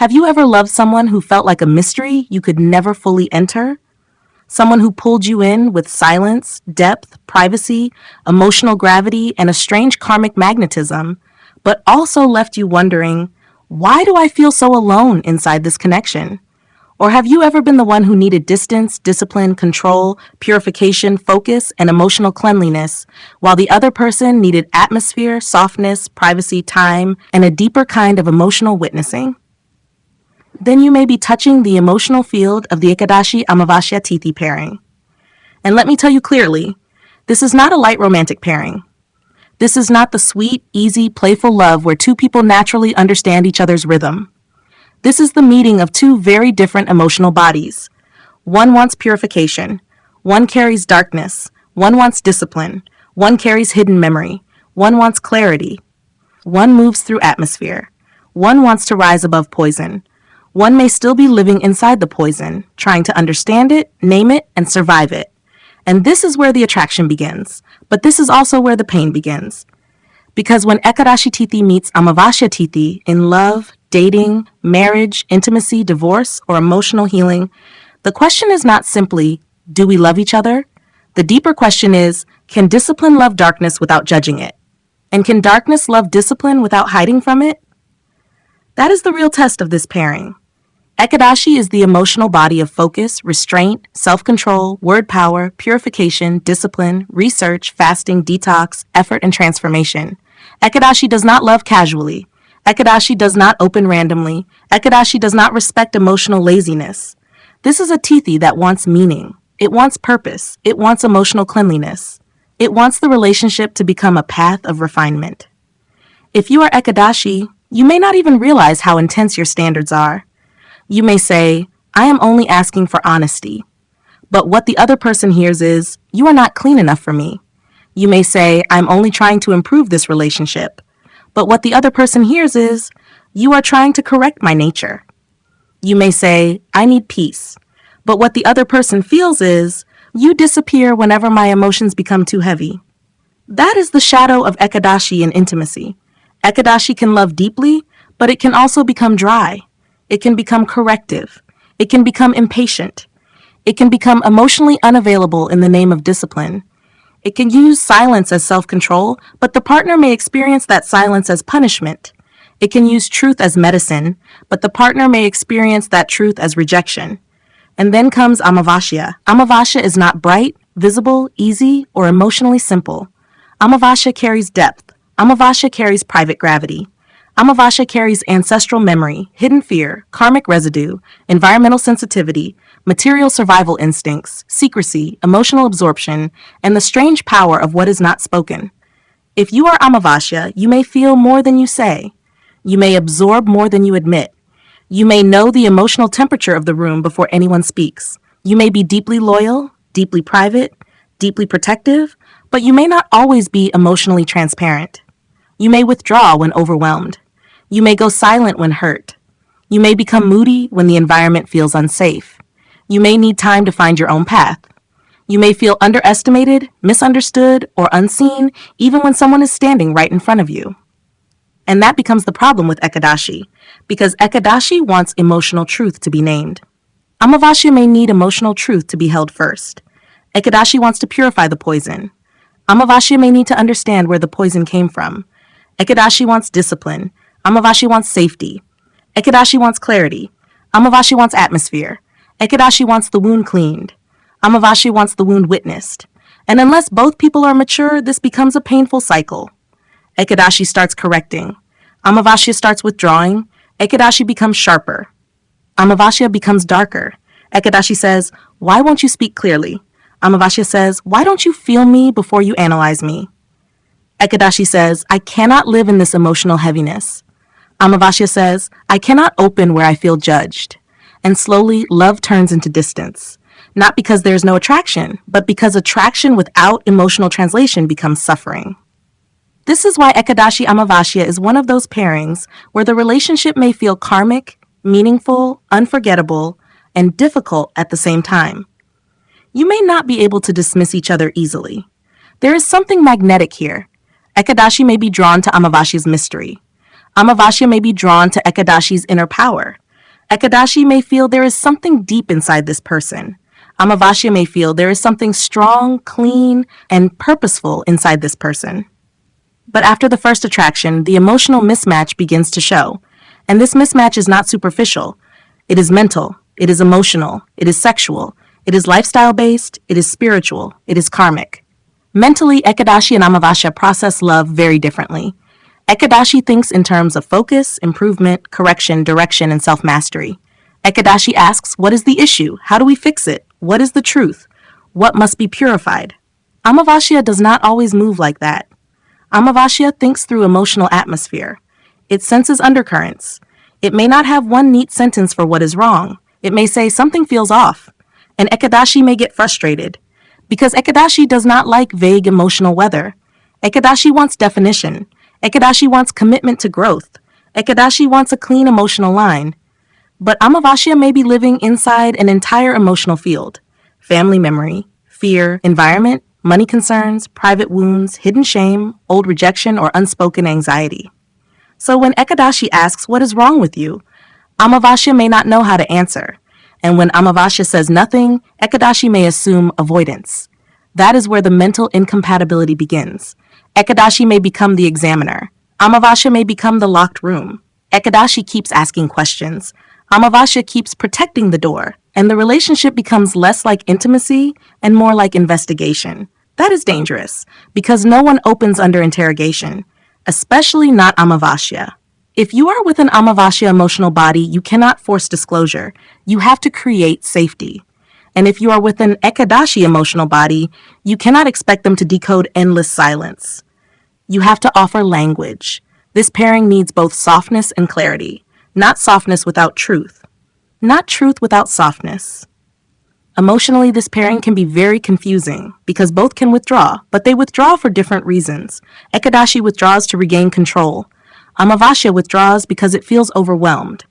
Have you ever loved someone who felt like a mystery you could never fully enter? Someone who pulled you in with silence, depth, privacy, emotional gravity, and a strange karmic magnetism, but also left you wondering, why do I feel so alone inside this connection? Or have you ever been the one who needed distance, discipline, control, purification, focus, and emotional cleanliness, while the other person needed atmosphere, softness, privacy, time, and a deeper kind of emotional witnessing? Then you may be touching the emotional field of the Ekadashi Amavasya Tithi pairing. And let me tell you clearly, this is not a light romantic pairing. This is not the sweet, easy, playful love where two people naturally understand each other's rhythm. This is the meeting of two very different emotional bodies. One wants purification. One carries darkness. One wants discipline. One carries hidden memory. One wants clarity. One moves through atmosphere. One wants to rise above poison. One may still be living inside the poison, trying to understand it, name it, and survive it. And this is where the attraction begins, but this is also where the pain begins. Because when Ekadashi Tithi meets Amavasya Tithi in love, dating, marriage, intimacy, divorce, or emotional healing, the question is not simply, do we love each other? The deeper question is, can discipline love darkness without judging it? And can darkness love discipline without hiding from it? That is the real test of this pairing. Ekadashi is the emotional body of focus, restraint, self-control, word power, purification, discipline, research, fasting, detox, effort, and transformation. Ekadashi does not love casually. Ekadashi does not open randomly. Ekadashi does not respect emotional laziness. This is a Tithi that wants meaning. It wants purpose. It wants emotional cleanliness. It wants the relationship to become a path of refinement. If you are Ekadashi, you may not even realize how intense your standards are. You may say, I am only asking for honesty. But what the other person hears is, you are not clean enough for me. You may say, I'm only trying to improve this relationship. But what the other person hears is, you are trying to correct my nature. You may say, I need peace. But what the other person feels is, you disappear whenever my emotions become too heavy. That is the shadow of Ekadashi in intimacy. Ekadashi can love deeply, but it can also become dry. It can become corrective. It can become impatient. It can become emotionally unavailable in the name of discipline. It can use silence as self-control, but the partner may experience that silence as punishment. It can use truth as medicine, but the partner may experience that truth as rejection. And then comes Amavasya. Amavasya is not bright, visible, easy, or emotionally simple. Amavasya carries depth. Amavasya carries private gravity. Amavasya carries ancestral memory, hidden fear, karmic residue, environmental sensitivity, material survival instincts, secrecy, emotional absorption, and the strange power of what is not spoken. If you are Amavasya, you may feel more than you say. You may absorb more than you admit. You may know the emotional temperature of the room before anyone speaks. You may be deeply loyal, deeply private, deeply protective, but you may not always be emotionally transparent. You may withdraw when overwhelmed. You may go silent when hurt. You may become moody when the environment feels unsafe. You may need time to find your own path. You may feel underestimated, misunderstood, or unseen even when someone is standing right in front of you. And that becomes the problem with Ekadashi, because Ekadashi wants emotional truth to be named. Amavasya may need emotional truth to be held first. Ekadashi wants to purify the poison. Amavasya may need to understand where the poison came from. Ekadashi wants discipline. Amavasya wants safety. Ekadashi wants clarity. Amavasya wants atmosphere. Ekadashi wants the wound cleaned. Amavasya wants the wound witnessed. And unless both people are mature, this becomes a painful cycle. Ekadashi starts correcting. Amavasya starts withdrawing. Ekadashi becomes sharper. Amavasya becomes darker. Ekadashi says, why won't you speak clearly? Amavasya says, why don't you feel me before you analyze me? Ekadashi says, I cannot live in this emotional heaviness. Amavasya says, I cannot open where I feel judged. And slowly, love turns into distance. Not because there's no attraction, but because attraction without emotional translation becomes suffering. This is why Ekadashi Amavasya is one of those pairings where the relationship may feel karmic, meaningful, unforgettable, and difficult at the same time. You may not be able to dismiss each other easily. There is something magnetic here. Ekadashi may be drawn to Amavasya's mystery. Amavasya may be drawn to Ekadashi's inner power. Ekadashi may feel there is something deep inside this person. Amavasya may feel there is something strong, clean, and purposeful inside this person. But after the first attraction, the emotional mismatch begins to show. And this mismatch is not superficial. It is mental, it is emotional, it is sexual, it is lifestyle-based, it is spiritual, it is karmic. Mentally, Ekadashi and Amavasya process love very differently. Ekadashi thinks in terms of focus, improvement, correction, direction, and self-mastery. Ekadashi asks, what is the issue? How do we fix it? What is the truth? What must be purified? Amavasya does not always move like that. Amavasya thinks through emotional atmosphere. It senses undercurrents. It may not have one neat sentence for what is wrong. It may say something feels off. And Ekadashi may get frustrated. Because Ekadashi does not like vague emotional weather. Ekadashi wants definition. Ekadashi wants commitment to growth. Ekadashi wants a clean emotional line. But Amavasya may be living inside an entire emotional field. Family memory, fear, environment, money concerns, private wounds, hidden shame, old rejection, or unspoken anxiety. So when Ekadashi asks, what is wrong with you? Amavasya may not know how to answer. And when Amavasya says nothing, Ekadashi may assume avoidance. That is where the mental incompatibility begins. Ekadashi may become the examiner. Amavasya may become the locked room. Ekadashi keeps asking questions. Amavasya keeps protecting the door. And the relationship becomes less like intimacy and more like investigation. That is dangerous, because no one opens under interrogation, especially not Amavasya. If you are with an Amavasya emotional body, you cannot force disclosure. You have to create safety. And if you are with an Ekadashi emotional body, you cannot expect them to decode endless silence. You have to offer language. This pairing needs both softness and clarity, not softness without truth, not truth without softness. Emotionally, this pairing can be very confusing because both can withdraw, but they withdraw for different reasons. Ekadashi withdraws to regain control. Amavasya withdraws because it feels overwhelmed.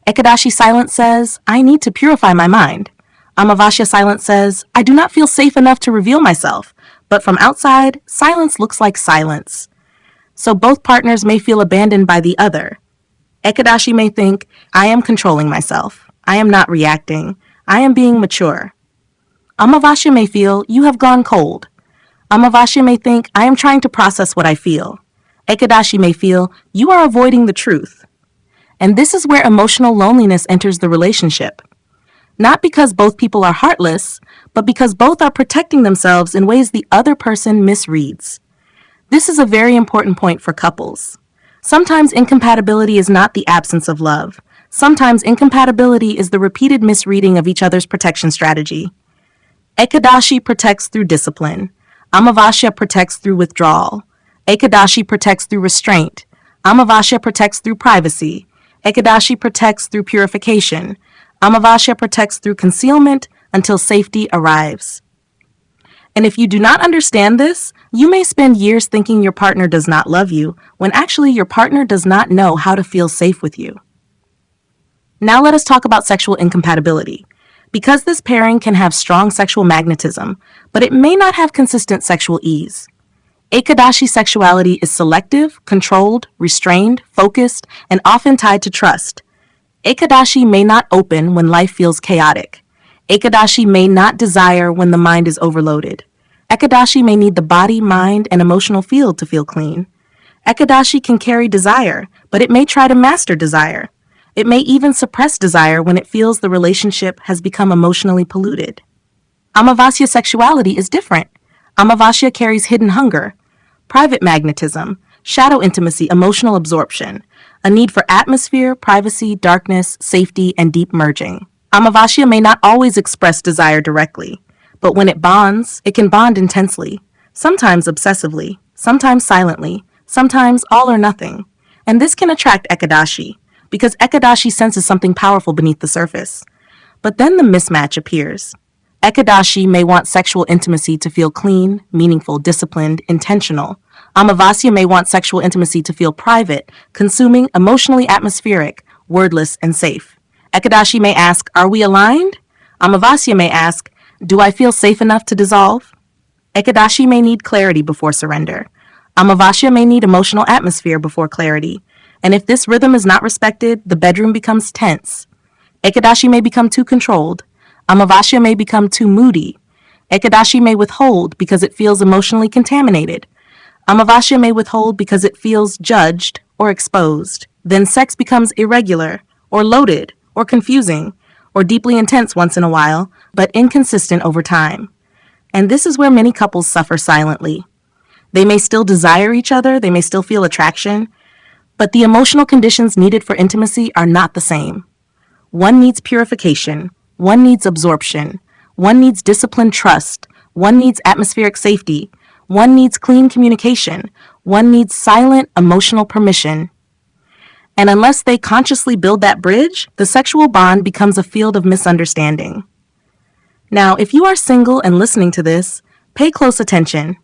Ekadashi silence says, I need to purify my mind. Amavasya silence says, I do not feel safe enough to reveal myself. But from outside, silence looks like silence. So both partners may feel abandoned by the other. Ekadashi may think, I am controlling myself. I am not reacting. I am being mature. Amavasya may feel, you have gone cold. Amavasya may think, I am trying to process what I feel. Ekadashi may feel, you are avoiding the truth. And this is where emotional loneliness enters the relationship. Not because both people are heartless, but because both are protecting themselves in ways the other person misreads. This is a very important point for couples. Sometimes incompatibility is not the absence of love. Sometimes incompatibility is the repeated misreading of each other's protection strategy. Ekadashi protects through discipline. Amavasya protects through withdrawal. Ekadashi protects through restraint. Amavasya protects through privacy. Ekadashi protects through purification. Amavasya protects through concealment until safety arrives. And if you do not understand this, you may spend years thinking your partner does not love you, when actually your partner does not know how to feel safe with you. Now let us talk about sexual incompatibility. Because this pairing can have strong sexual magnetism, but it may not have consistent sexual ease. Ekadashi sexuality is selective, controlled, restrained, focused, and often tied to trust. Ekadashi may not open when life feels chaotic. Ekadashi may not desire when the mind is overloaded. Ekadashi may need the body, mind, and emotional field to feel clean. Ekadashi can carry desire, but it may try to master desire. It may even suppress desire when it feels the relationship has become emotionally polluted. Amavasya sexuality is different. Amavasya carries hidden hunger, private magnetism, shadow intimacy, emotional absorption, a need for atmosphere, privacy, darkness, safety, and deep merging. Amavasya may not always express desire directly, but when it bonds, it can bond intensely, sometimes obsessively, sometimes silently, sometimes all or nothing. And this can attract Ekadashi, because Ekadashi senses something powerful beneath the surface. But then the mismatch appears. Ekadashi may want sexual intimacy to feel clean, meaningful, disciplined, intentional. Amavasya may want sexual intimacy to feel private, consuming, emotionally atmospheric, wordless, and safe. Ekadashi may ask, are we aligned? Amavasya may ask, do I feel safe enough to dissolve? Ekadashi may need clarity before surrender. Amavasya may need emotional atmosphere before clarity. And if this rhythm is not respected, the bedroom becomes tense. Ekadashi may become too controlled. Amavasya may become too moody. Ekadashi may withhold because it feels emotionally contaminated. Amavasya may withhold because it feels judged or exposed. Then sex becomes irregular, or loaded, or confusing, or deeply intense once in a while, but inconsistent over time. And this is where many couples suffer silently. They may still desire each other, they may still feel attraction, but the emotional conditions needed for intimacy are not the same. One needs purification, one needs absorption, one needs disciplined trust, one needs atmospheric safety, one needs clean communication, one needs silent emotional permission. And unless they consciously build that bridge, the sexual bond becomes a field of misunderstanding. Now, if you are single and listening to this, pay close attention.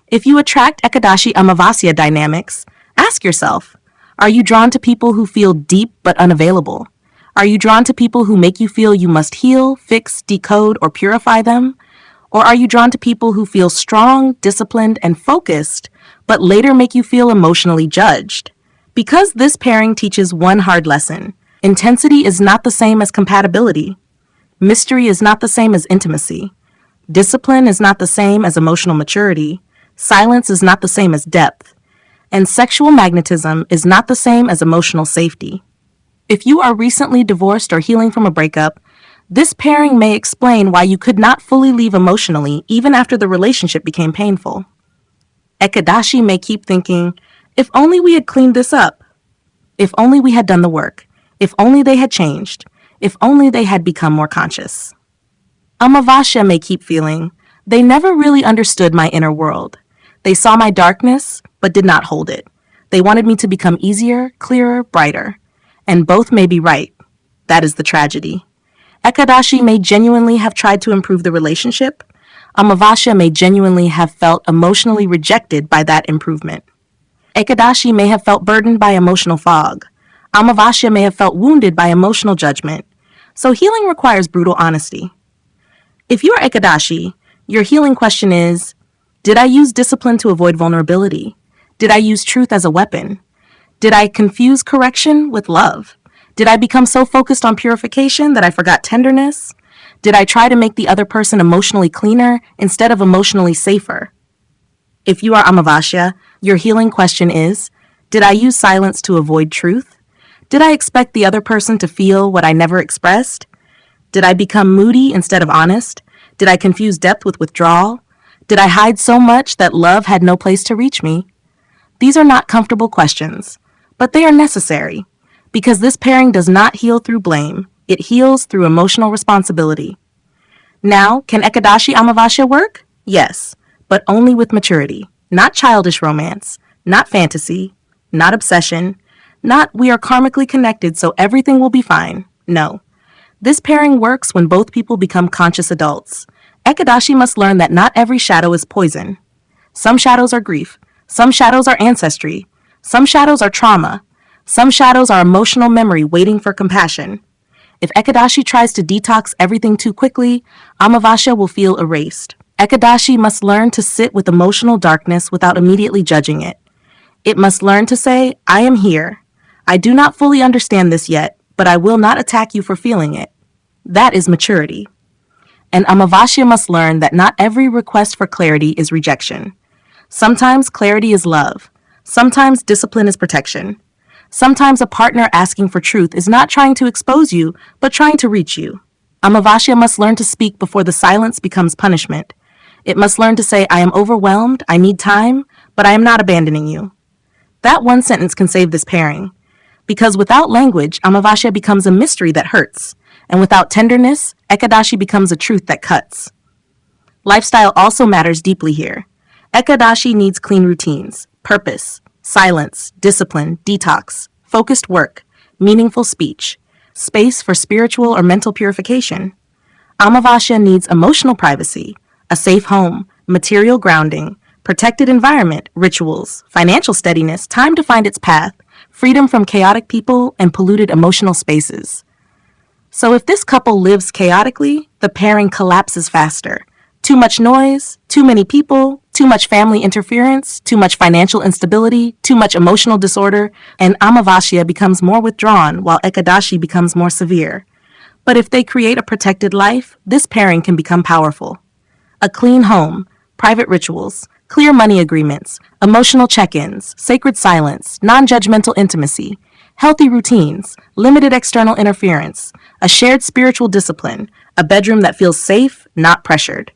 If you attract Ekadashi Amavasya dynamics, ask yourself, are you drawn to people who feel deep but unavailable? Are you drawn to people who make you feel you must heal, fix, decode, or purify them? Or are you drawn to people who feel strong, disciplined, and focused, but later make you feel emotionally judged? Because this pairing teaches one hard lesson. Intensity is not the same as compatibility. Mystery is not the same as intimacy. Discipline is not the same as emotional maturity. Silence is not the same as depth. And sexual magnetism is not the same as emotional safety. If you are recently divorced or healing from a breakup, this pairing may explain why you could not fully leave emotionally even after the relationship became painful. Ekadashi may keep thinking, if only we had cleaned this up. If only we had done the work. If only they had changed. If only they had become more conscious. Amavasya may keep feeling, they never really understood my inner world. They saw my darkness, but did not hold it. They wanted me to become easier, clearer, brighter. And both may be right. That is the tragedy. Ekadashi may genuinely have tried to improve the relationship. Amavasya may genuinely have felt emotionally rejected by that improvement. Ekadashi may have felt burdened by emotional fog. Amavasya may have felt wounded by emotional judgment. So healing requires brutal honesty. If you are Ekadashi, your healing question is, did I use discipline to avoid vulnerability? Did I use truth as a weapon? Did I confuse correction with love? Did I become so focused on purification that I forgot tenderness? Did I try to make the other person emotionally cleaner instead of emotionally safer? If you are Amavasya, your healing question is, did I use silence to avoid truth? Did I expect the other person to feel what I never expressed? Did I become moody instead of honest? Did I confuse depth with withdrawal? Did I hide so much that love had no place to reach me? These are not comfortable questions, but they are necessary, because this pairing does not heal through blame. It heals through emotional responsibility. Now, can Ekadashi Amavasya work? Yes, but only with maturity, not childish romance, not fantasy, not obsession, not we are karmically connected so everything will be fine. No. This pairing works when both people become conscious adults. Ekadashi must learn that not every shadow is poison. Some shadows are grief. Some shadows are ancestry. Some shadows are trauma. Some shadows are emotional memory waiting for compassion. If Ekadashi tries to detox everything too quickly, Amavasya will feel erased. Ekadashi must learn to sit with emotional darkness without immediately judging it. It must learn to say, I am here. I do not fully understand this yet, but I will not attack you for feeling it. That is maturity. And Amavasya must learn that not every request for clarity is rejection. Sometimes clarity is love. Sometimes discipline is protection. Sometimes a partner asking for truth is not trying to expose you, but trying to reach you. Amavasya must learn to speak before the silence becomes punishment. It must learn to say, I am overwhelmed, I need time, but I am not abandoning you. That one sentence can save this pairing. Because without language, Amavasya becomes a mystery that hurts. And without tenderness, Ekadashi becomes a truth that cuts. Lifestyle also matters deeply here. Ekadashi needs clean routines, purpose, silence, discipline, detox, focused work, meaningful speech, space for spiritual or mental purification. Amavasya needs emotional privacy, a safe home, material grounding, protected environment, rituals, financial steadiness, time to find its path, freedom from chaotic people and polluted emotional spaces. So if this couple lives chaotically, the pairing collapses faster. Too much noise, too many people, too much family interference, too much financial instability, too much emotional disorder, and Amavasya becomes more withdrawn while Ekadashi becomes more severe. But if they create a protected life, this pairing can become powerful. A clean home, private rituals, clear money agreements, emotional check-ins, sacred silence, non-judgmental intimacy, healthy routines, limited external interference, a shared spiritual discipline, a bedroom that feels safe, not pressured,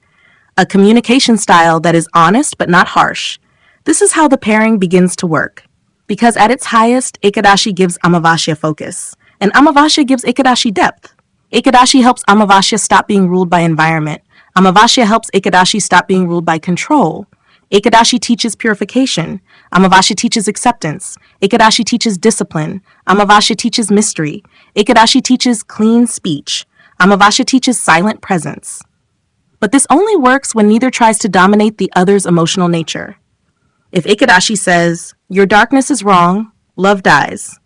a communication style that is honest but not harsh. This is how the pairing begins to work. Because at its highest, Ekadashi gives Amavasya focus, and Amavasya gives Ekadashi depth. Ekadashi helps Amavasya stop being ruled by environment. Amavasya helps Ekadashi stop being ruled by control. Ekadashi teaches purification. Amavasya teaches acceptance. Ekadashi teaches discipline. Amavasya teaches mystery. Ekadashi teaches clean speech. Amavasya teaches silent presence. But this only works when neither tries to dominate the other's emotional nature. If Ekadashi says, your darkness is wrong, love dies.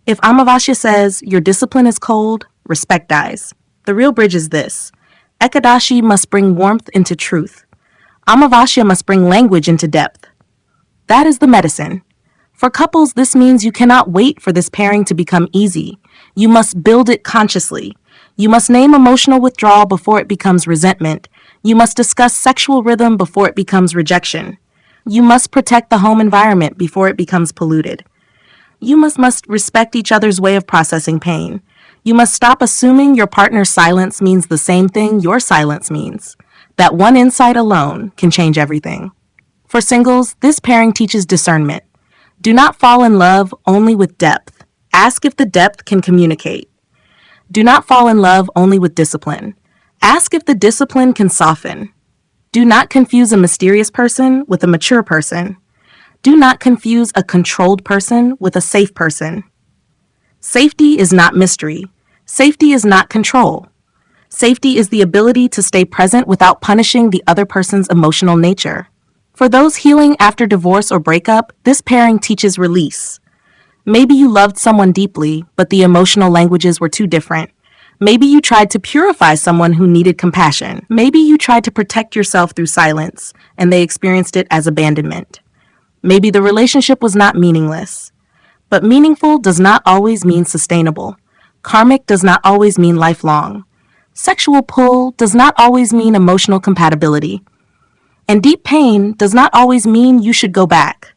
If Amavasya says, your discipline is cold, respect dies. The real bridge is this. Ekadashi must bring warmth into truth. Amavasya must bring language into depth. That is the medicine. For couples, this means you cannot wait for this pairing to become easy. You must build it consciously. You must name emotional withdrawal before it becomes resentment. You must discuss sexual rhythm before it becomes rejection. You must protect the home environment before it becomes polluted. You must respect each other's way of processing pain. You must stop assuming your partner's silence means the same thing your silence means. That one insight alone can change everything. For singles, this pairing teaches discernment. Do not fall in love only with depth. Ask if the depth can communicate. Do not fall in love only with discipline. Ask if the discipline can soften. Do not confuse a mysterious person with a mature person. Do not confuse a controlled person with a safe person. Safety is not mystery. Safety is not control. Safety is the ability to stay present without punishing the other person's emotional nature. For those healing after divorce or breakup, this pairing teaches release. Maybe you loved someone deeply, but the emotional languages were too different. Maybe you tried to purify someone who needed compassion. Maybe you tried to protect yourself through silence, and they experienced it as abandonment. Maybe the relationship was not meaningless. But meaningful does not always mean sustainable. Karmic does not always mean lifelong. Sexual pull does not always mean emotional compatibility. And deep pain does not always mean you should go back.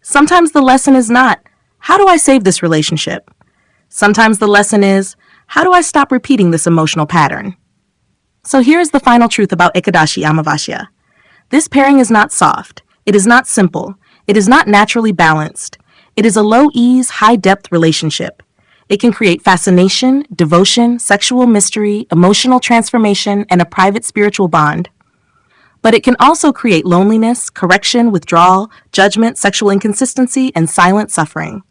Sometimes the lesson is not, how do I save this relationship? Sometimes the lesson is, how do I stop repeating this emotional pattern? So here's the final truth about Ekadashi Amavasya. This pairing is not soft. It is not simple. It is not naturally balanced. It is a low-ease, high-depth relationship. It can create fascination, devotion, sexual mystery, emotional transformation, and a private spiritual bond. But it can also create loneliness, correction, withdrawal, judgment, sexual inconsistency, and silent suffering.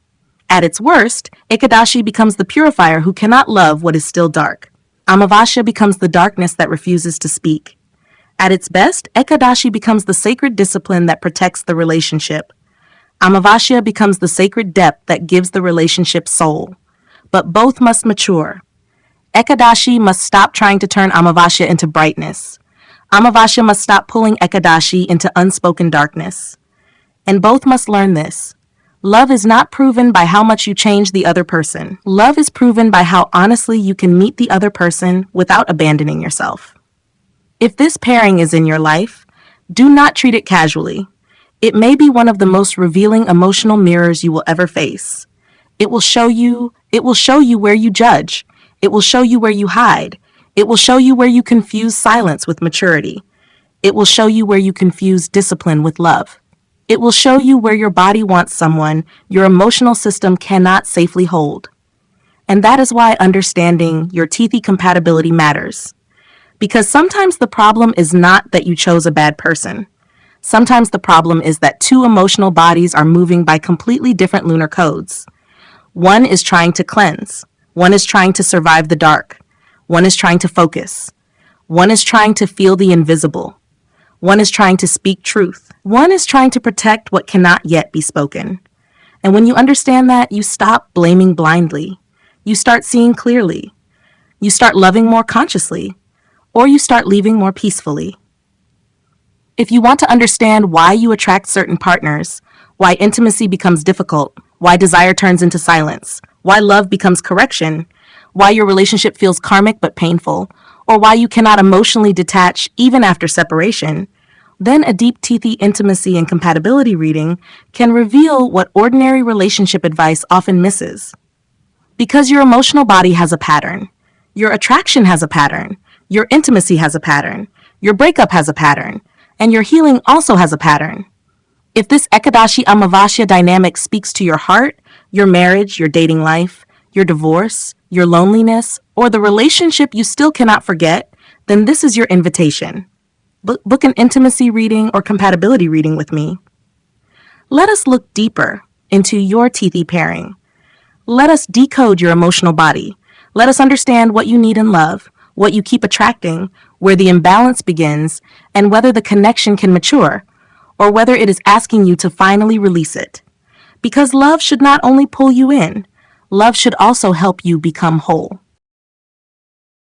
At its worst, Ekadashi becomes the purifier who cannot love what is still dark. Amavasya becomes the darkness that refuses to speak. At its best, Ekadashi becomes the sacred discipline that protects the relationship. Amavasya becomes the sacred depth that gives the relationship soul. But both must mature. Ekadashi must stop trying to turn Amavasya into brightness. Amavasya must stop pulling Ekadashi into unspoken darkness. And both must learn this. Love is not proven by how much you change the other person. Love is proven by how honestly you can meet the other person without abandoning yourself. If this pairing is in your life, do not treat it casually. It may be one of the most revealing emotional mirrors you will ever face. It will show you where you judge. It will show you where you hide. It will show you where you confuse silence with maturity. It will show you where you confuse discipline with love. It will show you where your body wants someone your emotional system cannot safely hold. And that is why understanding your Tithi compatibility matters. Because sometimes the problem is not that you chose a bad person. Sometimes the problem is that two emotional bodies are moving by completely different lunar codes. One is trying to cleanse. One is trying to survive the dark. One is trying to focus. One is trying to feel the invisible. One is trying to speak truth. One is trying to protect what cannot yet be spoken. And when you understand that, you stop blaming blindly. You start seeing clearly. You start loving more consciously. Or you start leaving more peacefully. If you want to understand why you attract certain partners, why intimacy becomes difficult, why desire turns into silence, why love becomes correction, why your relationship feels karmic but painful, or why you cannot emotionally detach even after separation, then a deep Tithi intimacy and compatibility reading can reveal what ordinary relationship advice often misses. Because your emotional body has a pattern, your attraction has a pattern, your intimacy has a pattern, your breakup has a pattern, and your healing also has a pattern. If this Ekadashi Amavasya dynamic speaks to your heart, your marriage, your dating life, your divorce, your loneliness, or the relationship you still cannot forget, then this is your invitation. Book an intimacy reading or compatibility reading with me. Let us look deeper into your Tithi pairing. Let us decode your emotional body. Let us understand what you need in love, what you keep attracting, where the imbalance begins, and whether the connection can mature, or whether it is asking you to finally release it. Because love should not only pull you in, love should also help you become whole.